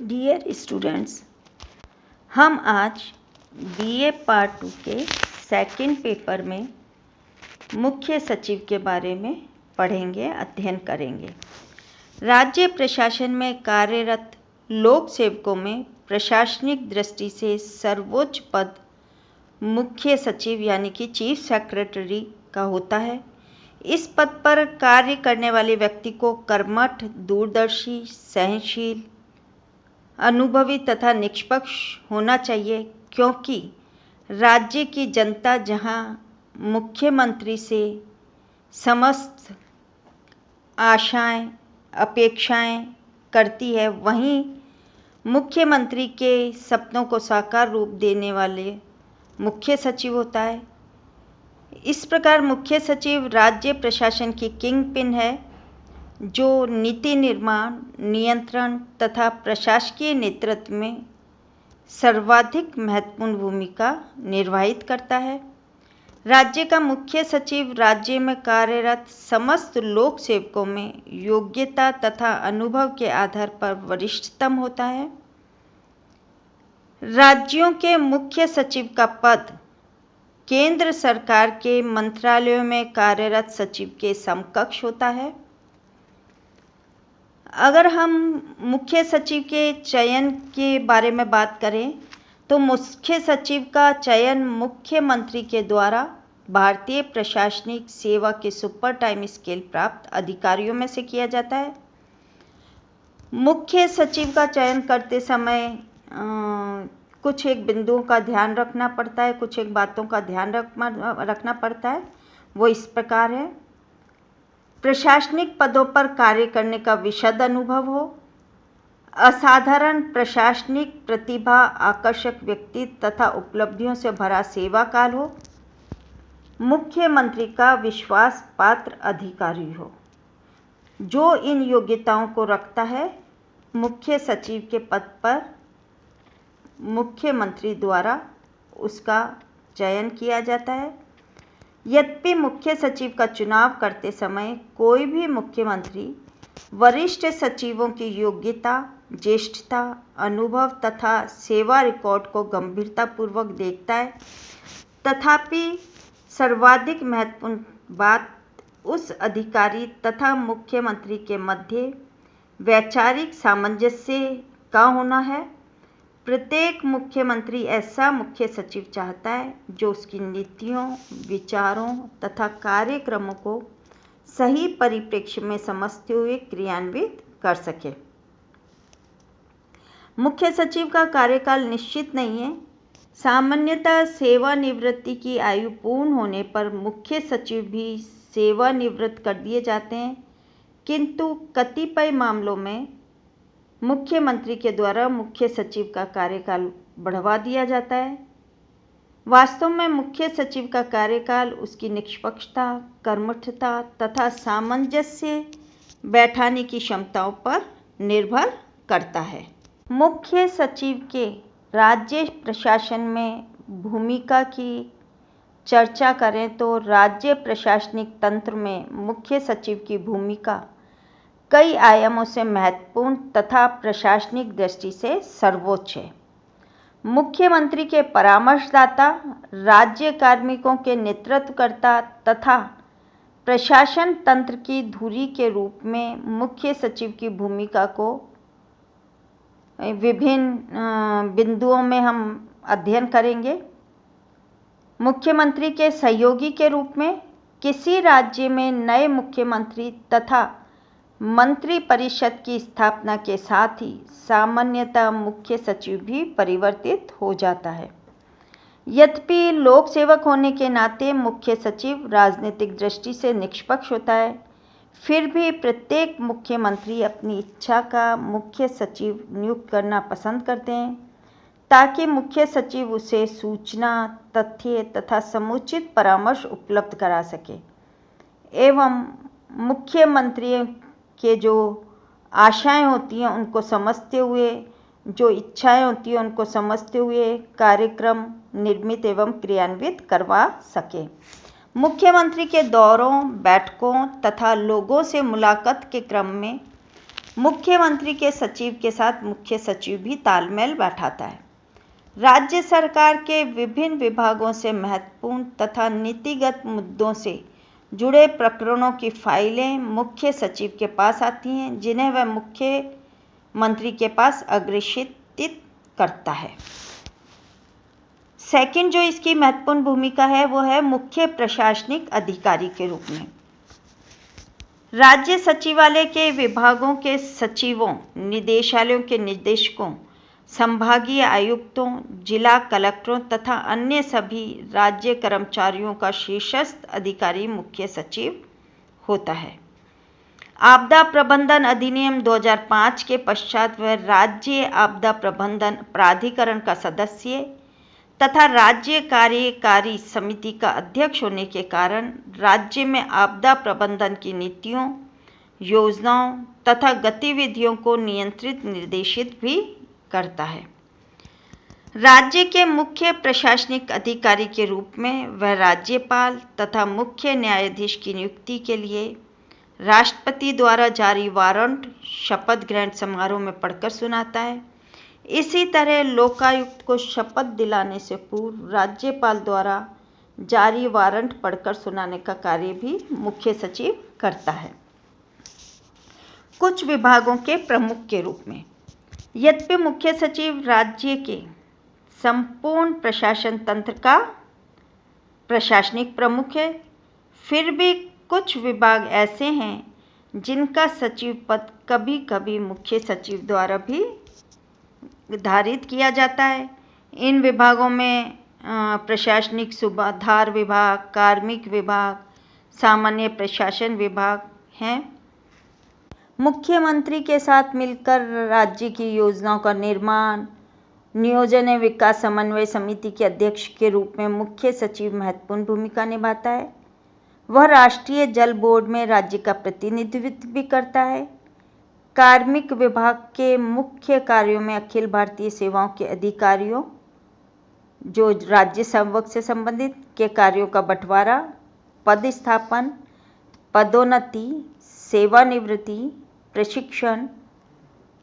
Dear students, हम आज BA part 2 के सेकंड पेपर में मुख्य सचिव के बारे में पढ़ेंगे, अध्ययन करेंगे। राज्य प्रशासन में कार्यरत लोक सेवकों में प्रशासनिक दृष्टि से सर्वोच्च पद मुख्य सचिव यानी कि चीफ सेक्रेटरी का होता है। इस पद पर कार्य करने वाले व्यक्ति को कर्मठ, दूरदर्शी, सहनशील, अनुभवी तथा निष्पक्ष होना चाहिए, क्योंकि राज्य की जनता जहां मुख्यमंत्री से समस्त आशाएं, अपेक्षाएं करती है, वहीं मुख्यमंत्री के सपनों को साकार रूप देने वाले मुख्य सचिव होता है। इस प्रकार मुख्य सचिव राज्य प्रशासन की किंग पिन है, जो नीति निर्माण, नियंत्रण तथा प्रशासकीय नेतृत्व में सर्वाधिक महत्वपूर्ण भूमिका निर्वाहित करता है। राज्य का मुख्य सचिव राज्य में कार्यरत समस्त लोक सेवकों में योग्यता तथा अनुभव के आधार पर वरिष्ठतम होता है। राज्यों के मुख्य सचिव का पद केंद्र सरकार के मंत्रालयों में कार्यरत सचिव के समकक्ष होता है। अगर हम मुख्य सचिव के चयन के बारे में बात करें तो मुख्य सचिव का चयन मुख्यमंत्री के द्वारा भारतीय प्रशासनिक सेवा के सुपर टाइम स्केल प्राप्त अधिकारियों में से किया जाता है। मुख्य सचिव का चयन करते समय कुछ एक बिंदुओं का ध्यान रखना पड़ता है, कुछ एक बातों का ध्यान रखना पड़ता है। वो इस प्रकार है: प्रशासनिक पदों पर कार्य करने का विशद अनुभव हो, असाधारण प्रशासनिक प्रतिभा, आकर्षक व्यक्ति तथा उपलब्धियों से भरा सेवा काल हो, मुख्यमंत्री का विश्वास पात्र अधिकारी हो। जो इन योग्यताओं को रखता है, मुख्य सचिव के पद पर मुख्यमंत्री द्वारा उसका चयन किया जाता है। यद्यपि मुख्य सचिव का चुनाव करते समय कोई भी मुख्यमंत्री वरिष्ठ सचिवों की योग्यता, ज्येष्ठता, अनुभव तथा सेवा रिकॉर्ड को गंभीरतापूर्वक देखता है, तथापि सर्वाधिक महत्वपूर्ण बात उस अधिकारी तथा मुख्यमंत्री के मध्य वैचारिक सामंजस्य का होना है। प्रत्येक मुख्यमंत्री ऐसा मुख्य सचिव चाहता है जो उसकी नीतियों, विचारों तथा कार्यक्रमों को सही परिप्रेक्ष्य में समझते हुए क्रियान्वित कर सके। मुख्य सचिव का कार्यकाल निश्चित नहीं है। सामान्यतः सेवानिवृत्ति की आयु पूर्ण होने पर मुख्य सचिव भी सेवानिवृत्त कर दिए जाते हैं, किंतु कतिपय मामलों में मुख्यमंत्री के द्वारा मुख्य सचिव का कार्यकाल बढ़वा दिया जाता है। वास्तव में मुख्य सचिव का कार्यकाल उसकी निष्पक्षता, कर्मठता तथा सामंजस्य बैठाने की क्षमताओं पर निर्भर करता है। मुख्य सचिव के राज्य प्रशासन में भूमिका की चर्चा करें तो राज्य प्रशासनिक तंत्र में मुख्य सचिव की भूमिका कई आयामों से महत्वपूर्ण तथा प्रशासनिक दृष्टि से सर्वोच्च है। मुख्यमंत्री के परामर्शदाता, राज्य कार्मिकों के नेतृत्वकर्ता तथा प्रशासन तंत्र की धुरी के रूप में मुख्य सचिव की भूमिका को विभिन्न बिंदुओं में हम अध्ययन करेंगे। मुख्यमंत्री के सहयोगी के रूप में किसी राज्य में नए मुख्यमंत्री तथा मंत्री परिषद की स्थापना के साथ ही सामान्यतः मुख्य सचिव भी परिवर्तित हो जाता है। यद्यपि लोक सेवक होने के नाते मुख्य सचिव राजनीतिक दृष्टि से निष्पक्ष होता है, फिर भी प्रत्येक मुख्यमंत्री अपनी इच्छा का मुख्य सचिव नियुक्त करना पसंद करते हैं, ताकि मुख्य सचिव उसे सूचना, तथ्य तथा समुचित परामर्श उपलब्ध करा सके एवं मुख्यमंत्री के जो आशाएं होती हैं उनको समझते हुए, जो इच्छाएं होती हैं उनको समझते हुए कार्यक्रम निर्मित एवं क्रियान्वित करवा सके। मुख्यमंत्री के दौरों, बैठकों तथा लोगों से मुलाकात के क्रम में मुख्यमंत्री के सचिव के साथ मुख्य सचिव भी तालमेल बैठाता है। राज्य सरकार के विभिन्न विभागों से महत्वपूर्ण तथा नीतिगत मुद्दों से जुड़े प्रकरणों की फाइलें मुख्य सचिव के पास आती हैं, जिन्हें वह मुख्यमंत्री के पास अग्रेषित करता है। सेकंड जो इसकी महत्वपूर्ण भूमिका है वो है मुख्य प्रशासनिक अधिकारी के रूप में। राज्य सचिवालय के विभागों के सचिवों, निदेशालयों के निदेशकों, संभागीय आयुक्तों, जिला कलेक्टरों तथा अन्य सभी राज्य कर्मचारियों का शीर्षस्थ अधिकारी मुख्य सचिव होता है। आपदा प्रबंधन अधिनियम 2005 के पश्चात वह राज्य आपदा प्रबंधन प्राधिकरण का सदस्य तथा राज्य कार्यकारी समिति का अध्यक्ष होने के कारण राज्य में आपदा प्रबंधन की नीतियों, योजनाओं तथा गतिविधियों को नियंत्रित निर्देशित भी करता है। राज्य के मुख्य प्रशासनिक अधिकारी के रूप में वह राज्यपाल तथा मुख्य न्यायाधीश की नियुक्ति के लिए राष्ट्रपति द्वारा जारी वारंट शपथ ग्रहण समारोह में पढ़कर सुनाता है। इसी तरह लोकायुक्त को शपथ दिलाने से पूर्व राज्यपाल द्वारा जारी वारंट पढ़कर सुनाने का कार्य भी मुख्य सचिव करता है। कुछ विभागों के प्रमुख के रूप में, यद्यपि मुख्य सचिव राज्य के संपूर्ण प्रशासन तंत्र का प्रशासनिक प्रमुख है, फिर भी कुछ विभाग ऐसे हैं जिनका सचिव पद कभी कभी मुख्य सचिव द्वारा भी धारित किया जाता है। इन विभागों में प्रशासनिक सुधार विभाग, कार्मिक विभाग, सामान्य प्रशासन विभाग हैं। मुख्यमंत्री के साथ मिलकर राज्य की योजनाओं का निर्माण, नियोजन एवं विकास समन्वय समिति के अध्यक्ष के रूप में मुख्य सचिव महत्वपूर्ण भूमिका निभाता है। वह राष्ट्रीय जल बोर्ड में राज्य का प्रतिनिधित्व भी करता है। कार्मिक विभाग के मुख्य कार्यों में अखिल भारतीय सेवाओं के अधिकारियों, जो राज्य सेवक से संबंधित के कार्यों का बंटवारा, पदस्थापन, पदोन्नति, सेवानिवृत्ति, प्रशिक्षण,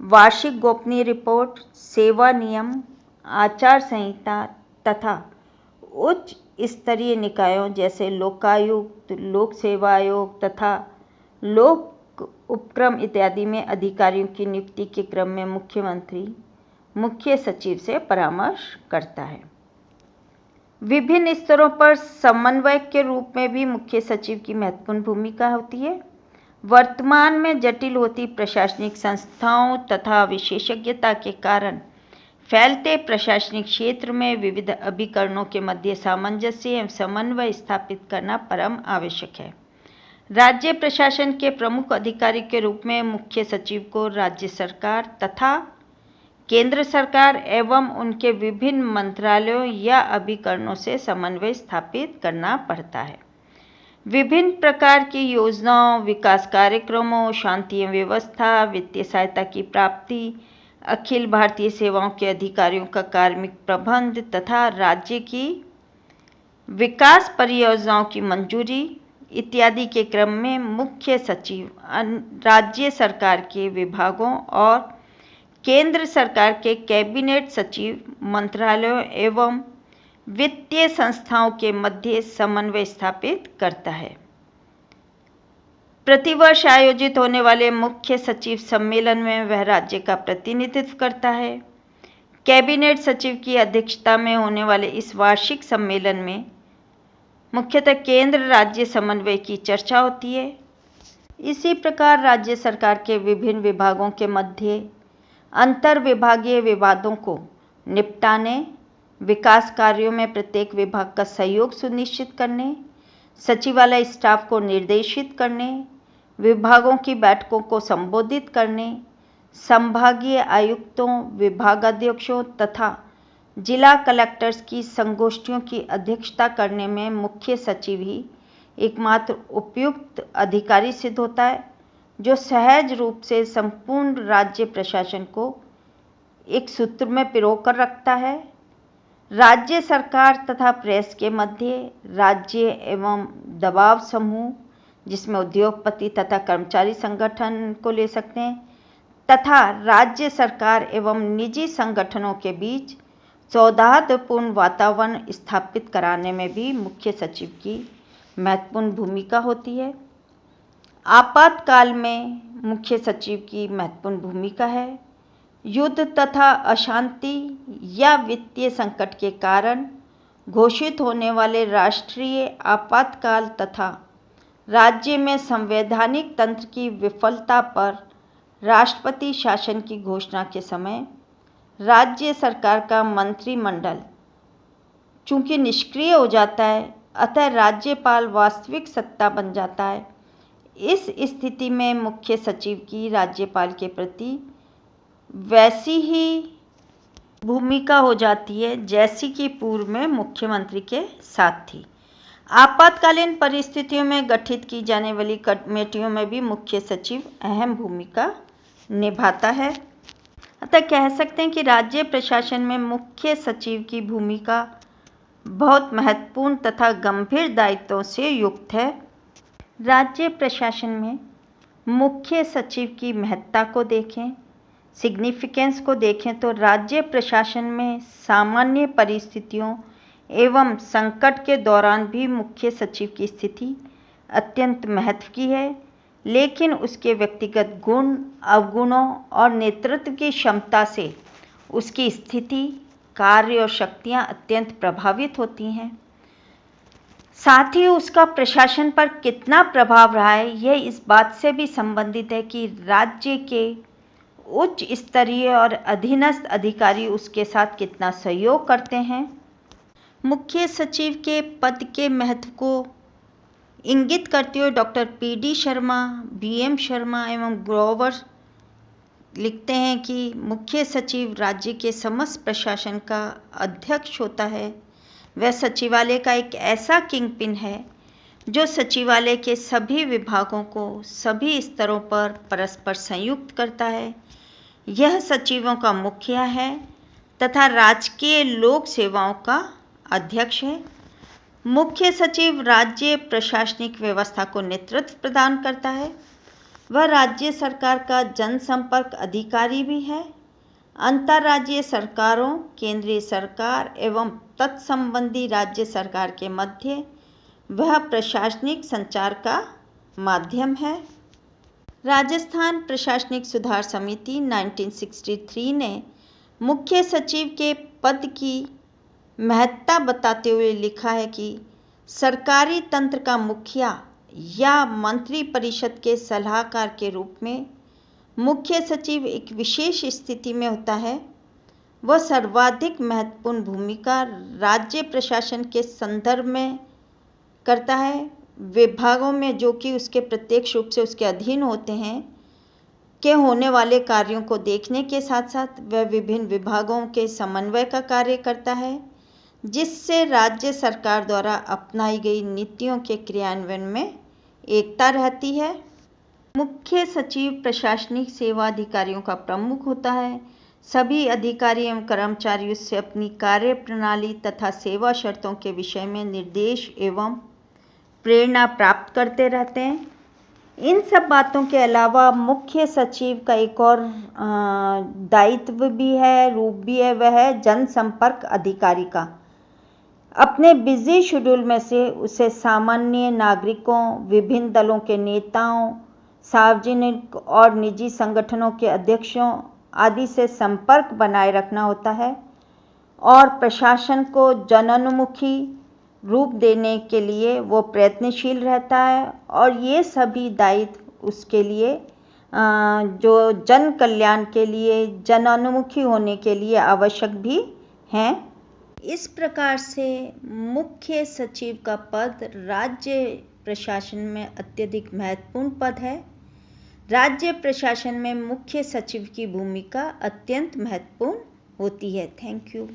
वार्षिक गोपनीय रिपोर्ट, सेवा नियम, आचार संहिता तथा उच्च स्तरीय निकायों जैसे लोकायुक्त, लोक सेवा आयोग तथा लोक उपक्रम इत्यादि में अधिकारियों की नियुक्ति के क्रम में मुख्यमंत्री मुख्य सचिव से परामर्श करता है। विभिन्न स्तरों पर समन्वयक के रूप में भी मुख्य सचिव की महत्वपूर्ण भूमिका होती है। वर्तमान में जटिल होती प्रशासनिक संस्थाओं तथा विशेषज्ञता के कारण फैलते प्रशासनिक क्षेत्र में विविध अभिकरणों के मध्य सामंजस्य एवं समन्वय स्थापित करना परम आवश्यक है। राज्य प्रशासन के प्रमुख अधिकारी के रूप में मुख्य सचिव को राज्य सरकार तथा केंद्र सरकार एवं उनके विभिन्न मंत्रालयों या अभिकरणों से समन्वय स्थापित करना पड़ता है। विभिन्न प्रकार की योजनाओं, विकास कार्यक्रमों, शांति एवं व्यवस्था, वित्तीय सहायता की प्राप्ति, अखिल भारतीय सेवाओं के अधिकारियों का कार्मिक प्रबंध तथा राज्य की विकास परियोजनाओं की मंजूरी इत्यादि के क्रम में मुख्य सचिव राज्य सरकार के विभागों और केंद्र सरकार के कैबिनेट सचिव, मंत्रालयों एवं वित्तीय संस्थाओं के मध्य समन्वय स्थापित करता है। प्रतिवर्ष आयोजित होने वाले मुख्य सचिव सम्मेलन में वह राज्य का प्रतिनिधित्व करता है। कैबिनेट सचिव की अध्यक्षता में होने वाले इस वार्षिक सम्मेलन में मुख्यतः केंद्र राज्य समन्वय की चर्चा होती है। इसी प्रकार राज्य सरकार के विभिन्न विभागों के मध्य अंतर विभागीय विवादों को निपटाने, विकास कार्यों में प्रत्येक विभाग का सहयोग सुनिश्चित करने, सचिवालय स्टाफ को निर्देशित करने, विभागों की बैठकों को संबोधित करने, संभागीय आयुक्तों, विभागाध्यक्षों तथा जिला कलेक्टर्स की संगोष्ठियों की अध्यक्षता करने में मुख्य सचिव ही एकमात्र उपयुक्त अधिकारी सिद्ध होता है, जो सहज रूप से संपूर्ण राज्य प्रशासन को एक सूत्र में पिरोकर रखता है। राज्य सरकार तथा प्रेस के मध्य राज्य एवं दबाव समूह, जिसमें उद्योगपति तथा कर्मचारी संगठन को ले सकते हैं, तथा राज्य सरकार एवं निजी संगठनों के बीच सौहार्दपूर्ण वातावरण स्थापित कराने में भी मुख्य सचिव की महत्वपूर्ण भूमिका होती है। आपातकाल में मुख्य सचिव की महत्वपूर्ण भूमिका है। युद्ध तथा अशांति या वित्तीय संकट के कारण घोषित होने वाले राष्ट्रीय आपातकाल तथा राज्य में संवैधानिक तंत्र की विफलता पर राष्ट्रपति शासन की घोषणा के समय राज्य सरकार का मंत्रिमंडल चूंकि निष्क्रिय हो जाता है, अतः राज्यपाल वास्तविक सत्ता बन जाता है। इस स्थिति में मुख्य सचिव की राज्यपाल के प्रति वैसी ही भूमिका हो जाती है जैसी कि पूर्व में मुख्यमंत्री के साथ थी। आपातकालीन परिस्थितियों में गठित की जाने वाली कमेटियों में भी मुख्य सचिव अहम भूमिका निभाता है। अतः कह सकते हैं कि राज्य प्रशासन में मुख्य सचिव की भूमिका बहुत महत्वपूर्ण तथा गंभीर दायित्वों से युक्त है। राज्य प्रशासन में मुख्य सचिव की महत्ता को देखें, सिग्निफिकेंस को देखें तो राज्य प्रशासन में सामान्य परिस्थितियों एवं संकट के दौरान भी मुख्य सचिव की स्थिति अत्यंत महत्व की है, लेकिन उसके व्यक्तिगत गुण, अवगुणों और नेतृत्व की क्षमता से उसकी स्थिति, कार्य और शक्तियां अत्यंत प्रभावित होती हैं। साथ ही उसका प्रशासन पर कितना प्रभाव रहा है, यह इस बात से भी संबंधित है कि राज्य के उच्च स्तरीय और अधीनस्थ अधिकारी उसके साथ कितना सहयोग करते हैं। मुख्य सचिव के पद के महत्व को इंगित करते हुए doctor PD. Sharma, BM. Sharma एवं ग्रोवर लिखते हैं कि मुख्य सचिव राज्य के समस्त प्रशासन का अध्यक्ष होता है। वह सचिवालय का एक ऐसा किंगपिन है जो सचिवालय के सभी विभागों को सभी स्तरों पर परस्पर संयुक्त करता है। यह सचिवों का मुखिया है तथा राजकीय लोक सेवाओं का अध्यक्ष है। मुख्य सचिव राज्य प्रशासनिक व्यवस्था को नेतृत्व प्रदान करता है। वह राज्य सरकार का जनसंपर्क अधिकारी भी है। अंतर्राज्यीय सरकारों, केंद्रीय सरकार एवं तत्संबंधी राज्य सरकार के मध्य वह प्रशासनिक संचार का माध्यम है। राजस्थान प्रशासनिक सुधार समिति 1963 ने मुख्य सचिव के पद की महत्ता बताते हुए लिखा है कि सरकारी तंत्र का मुखिया या मंत्री परिषद के सलाहकार के रूप में मुख्य सचिव एक विशेष स्थिति में होता है। वह सर्वाधिक महत्वपूर्ण भूमिका राज्य प्रशासन के संदर्भ में करता है। विभागों में जो कि उसके प्रत्यक्ष रूप से उसके अधीन होते हैं के होने वाले कार्यों को देखने के साथ साथ वह विभिन्न विभागों के समन्वय का कार्य करता है, जिससे राज्य सरकार द्वारा अपनाई गई नीतियों के क्रियान्वयन में एकता रहती है। मुख्य सचिव प्रशासनिक सेवा अधिकारियों का प्रमुख होता है। सभी अधिकारी एवं कर्मचारी उससे अपनी कार्य प्रणाली तथा सेवा शर्तों के विषय में निर्देश एवं प्रेरणा प्राप्त करते रहते हैं। इन सब बातों के अलावा मुख्य सचिव का एक और दायित्व भी है, रूप भी है, वह है जनसंपर्क अधिकारी का। अपने बिजी शेड्यूल में से उसे सामान्य नागरिकों, विभिन्न दलों के नेताओं, सार्वजनिक और निजी संगठनों के अध्यक्षों आदि से संपर्क बनाए रखना होता है और प्रशासन को जनोन्मुखी रूप देने के लिए वो प्रयत्नशील रहता है। और ये सभी दायित्व उसके लिए जो जन कल्याण के लिए, जनोन्मुखी होने के लिए आवश्यक भी हैं। इस प्रकार से मुख्य सचिव का पद राज्य प्रशासन में अत्यधिक महत्वपूर्ण पद है। राज्य प्रशासन में मुख्य सचिव की भूमिका अत्यंत महत्वपूर्ण होती है। Thank you.